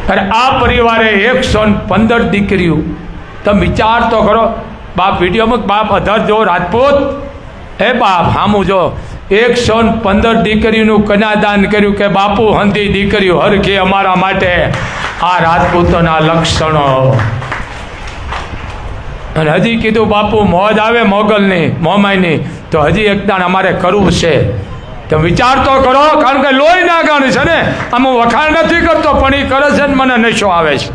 अरे आ परिवारे 115 दीकरीओ। तमे विचार तो करो बाप, वीडियो में बाप अधर जो राजपूत ए बाप हामू जो 115 दीकरीओ कन्यादान कर्यु के बापू हंधी दीकरीओ हरखे अमारा माटे। आ राजपूतोना लक्षणों। અને હજી કીધું બાપુ મોજ આવે મોગલની મોમાઈની તો હજી એકદાન અમારે કરવું છે। તો વિચાર તો કરો, કારણ કે લોહી ના ગાણી છે ને, આમ હું વખાણ નથી કરતો પણ એ કરે છે ને મને નશો આવે છે।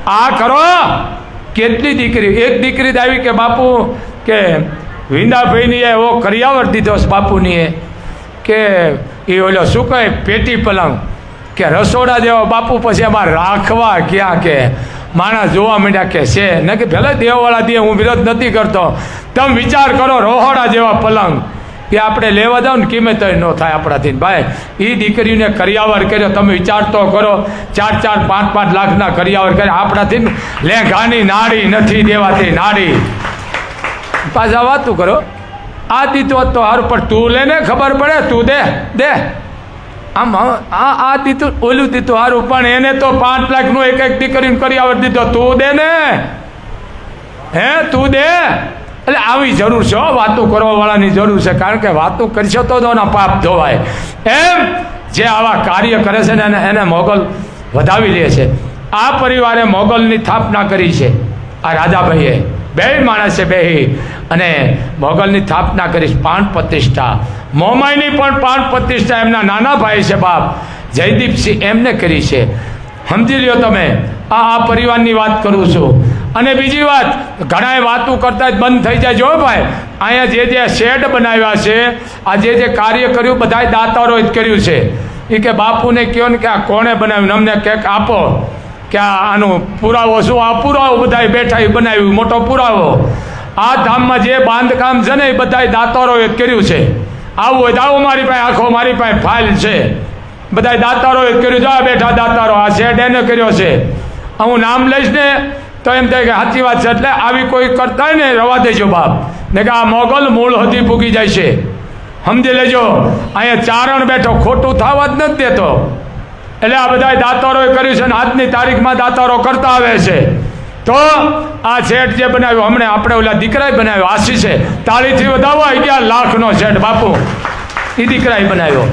આ કરો કેટલી દીકરી, એક દીકરી જ આવી કે બાપુ કે વિંદાભાઈની એવો કરિયાવર દીધો છે બાપુની કે એ ઓલો શું કહે પેટી પલંગ કે રસોડા જેવો બાપુ, પછી એમાં રાખવા ક્યાં કે માણસ જોવા માંડ્યા કે છે ને કે ભલે દેવવાળા દે, હું વિરોધ નથી કરતો। તમે વિચાર કરો રોહોડા જેવા પલંગ એ આપણે લેવા જાવ ને કિંમત ન થાય આપણાથી ભાઈ। એ દીકરીને કરિયાવર કર્યો, તમે વિચાર તો કરો 4-4, 5-5 લાખના કરિયાવર કર્યા આપણાથી। લેઘાની નાડી નથી દેવાતી નાડી। પાછા વાતું કરો આ દીધો તો હારું, પણ તું લેને ખબર પડે, તું દે દે આમ આ દીધું ઓલું દીધું સારું, પણ એને તો 5 લાખનું એક દીકરીને કરિયાવર દીધો, તું દે ને હે, તું દે। એટલે આવી જરૂર છે, વાતો કરવા વાળાની જરૂર છે, કારણ કે વાતો કરશો તો એના પાપ ધોવાય। એમ જે આવા કાર્ય કરે છે ને એને મોગલ વધાવી લે છે। આ પરિવારે મોગલની સ્થાપના કરી છે। આ રાજાભાઈએ બે માણસે બેહી અને મોગલની સ્થાપના કરી, પ્રાણ પ્રતિષ્ઠા। મોમાઈની પણ પ્રાણ પ્રતિષ્ઠા એમના નાના ભાઈ છે બાપ જયદીપસિંહ, એમને કરી છે। સમજી લ્યો તમે, આ પરિવારની વાત કરું છું। અને બીજી વાત, ઘણા વાતો કરતા જ બંધ થઈ જાય। જો ભાઈ અહીંયા જે શેડ બનાવ્યા છે, આ જે કાર્ય કર્યું બધાય દાતારોએ જ કર્યું છે। એ કે બાપુને કહો ને કે આ કોણે બનાવ્યું, અમને કંઈક આપો કે આનું પુરાવો શું, આ પુરાવો બધાય બેઠા એ બનાવ્યું, મોટો પુરાવો। આ ધામમાં જે બાંધકામ છે ને એ બધાય દાતારોએ જ કર્યું છે। આવું હોય તો આવો મારી પાસે, આખો મારી પાસે ફાઇલ છે, બધાય દાતારોએ જ કર્યું। જા બેઠા દાતારો, આ શેડ એને કર્યો છે। હું નામ લઈશ ને તો એમ થાય કે સાચી વાત છે। એટલે આવી કોઈ કરતા હોય ને રવા દેજો બાપ, ને કે આ મોગલ મૂળ હતી પૂગી જાય છે। સમજી લેજો, અહીંયા ચારણ બેઠો ખોટું થવા જ નથી દેતો। એટલે આ બધા દાતારોએ કર્યું છે ને આજની તારીખમાં દાતારો કરતા આવે છે। તો આ શેઠ જે બનાવ્યો, હમણાં આપણે ઓલા દીકરાએ બનાવ્યો આશીષે, તાળીથી વધાવો 11 લાખનો શેઠ બાપુ, એ દીકરાએ બનાવ્યો।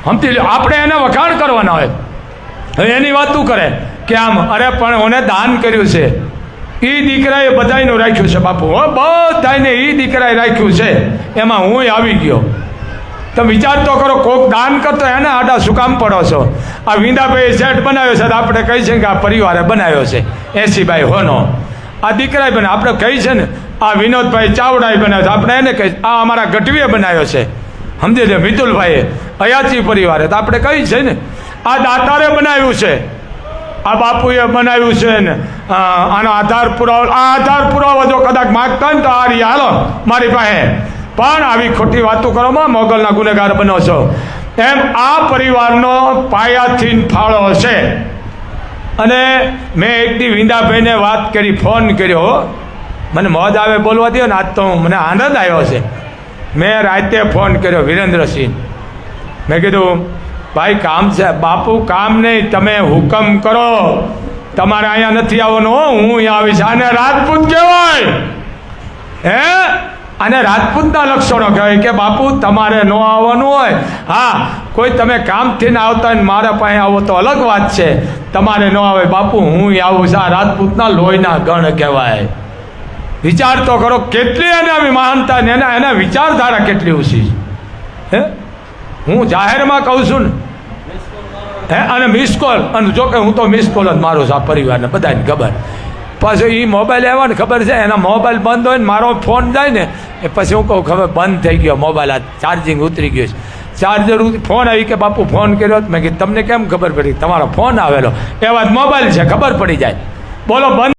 સમજી લો, આપણે એને વખાણ કરવાના હોય। હવે એની વાત તું કરે કે આમ, અરે પણ ઓને દાન કર્યું છે, એ દીકરાએ બધાયનું રાખ્યું છે બાપુ, બધાને એ દીકરાએ રાખ્યું છે, એમાં હું આવી ગયો। તમે વિચાર તો કરો, કોક દાન કરતો એને આડા શું કામ પડો છો? આ વિંદાભાઈ શેઠ બનાવ્યો છે, આપણે કહી છે કે આ પરિવારે બનાવ્યો છે 80 બાય હોનો, આ દીકરાએ બનાવ્યો, આપણે કહી છે ને આ વિનોદભાઈ ચાવડાએ બનાવ્યો છે, આપણે એને કહી આ અમારા ગઢવીએ બનાવ્યો છે। સમજી લે, મિતુલભાઈએ અયાચી પરિવારે, તો આપણે કહી છે ને આ દાતારે બનાવ્યું છે, આ બાપુએ બનાવ્યું છે ને આનો આધાર પુરાવો, આ આધાર પુરાવો જો કદાચ માગતા હોય ને તો આ રહી હાલો મારી પાસે। પણ આવી ખોટી વાતો કરવામાં મોગલના ગુનેગાર બનો છો। એમ આ પરિવારનો પાયાથી ફાળો છે। અને મેં એક દી વિંદાભાઈને વાત કરી, ફોન કર્યો, મને મોજ આવે બોલવા દો ને, આજ તો મને આનંદ આવ્યો છે। મેં રાતે ફોન કર્યો વિરેન્દ્રસિંહ, મેં કીધું ભાઈ કામ છે બાપુ, કામ નહીં, તમે હુકમ કરો, તમારે અહીંયા નથી આવવાનું, હું અહીંયા આવીશ। આને રાજપૂત કહેવાય હે, અને રાજપૂતના લક્ષણો કહેવાય કે બાપુ તમારે ન આવવાનું હોય, હા કોઈ તમે કામથી ને આવતા હોય ને મારા પાસે આવો તો અલગ વાત છે, તમારે ન આવે બાપુ હું આવું છું। આ રાજપૂતના લોહીના ગણ કહેવાય। વિચાર તો કરો કેટલી એને આવી મહાનતા ને એના વિચારધારા કેટલી ઊંચી હે। હું જાહેરમાં કહું છું ને હે, અને મિસ કોલ, અને જો કે હું તો મિસ કોલ જ મારું છું આ પરિવારને બધાને ખબર। પછી એ મોબાઈલ આવ્યો ને ખબર છે, એના મોબાઈલ બંધ હોય ને મારો ફોન જાય ને એ પછી હું કહું ખબર બંધ થઈ ગયો મોબાઈલ, આ ચાર્જિંગ ઉતરી ગયું છે, ચાર્જર ફોન આવી કે બાપુ ફોન કર્યો, મેં કીધું તમને કેમ ખબર પડી? તમારો ફોન આવેલો, એવા જ મોબાઈલ છે, ખબર પડી જાય। બોલો બંધ